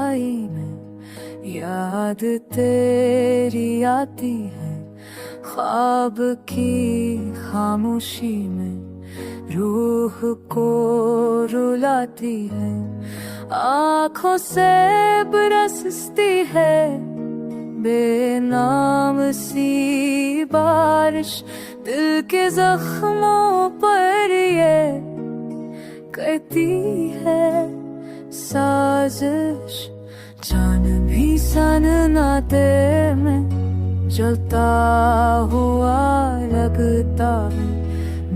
तन्हाई में याद तेरी आती है, ख्वाब की खामोशी में रूह को रुलाती है, आँखों से बरसती है बेनाम सी बारिश, दिल के जख्मों पर ये करती है साजिश। जान भी सननाते में जलता हुआ लगता है,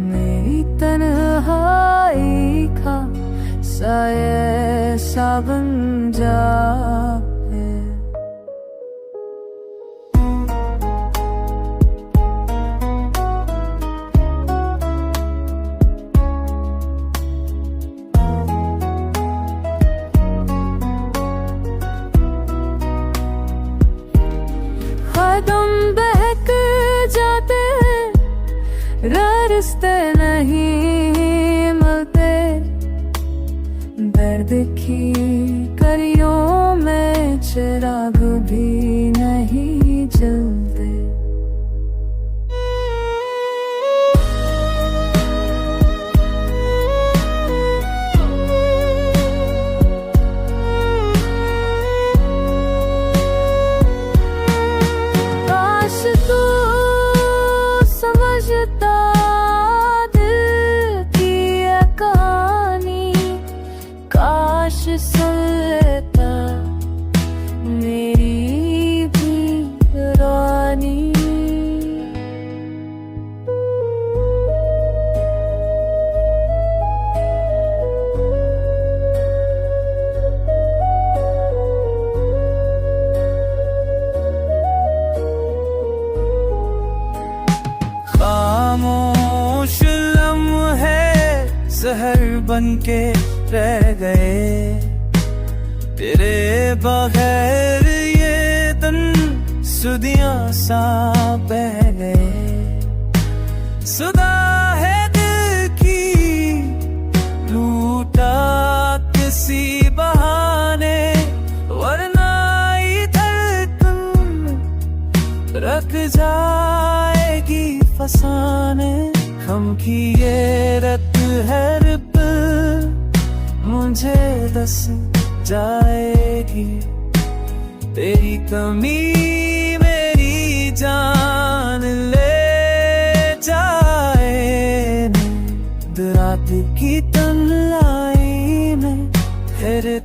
मेरी तन्हाई का साये सा बन जाए। कदम बहक जाते हैं, रास्ते नहीं मिलते, दर्द की करियों में चिराग भी नहीं जलते। सुन लेता मेरी भी रानी, खामोश लम्हे जहर बनके रह गए, तेरे बगैर ये दिन सुदियां सा बह गए। सुदा है दिल की लूटा किसी बहाने, वरना इधर तुम रख जाएगी फसाने। हम की ये रत है मुझे दस जाएगी, तेरी कमी मेरी जान ले जाए। रात की तन्हाई में तेरे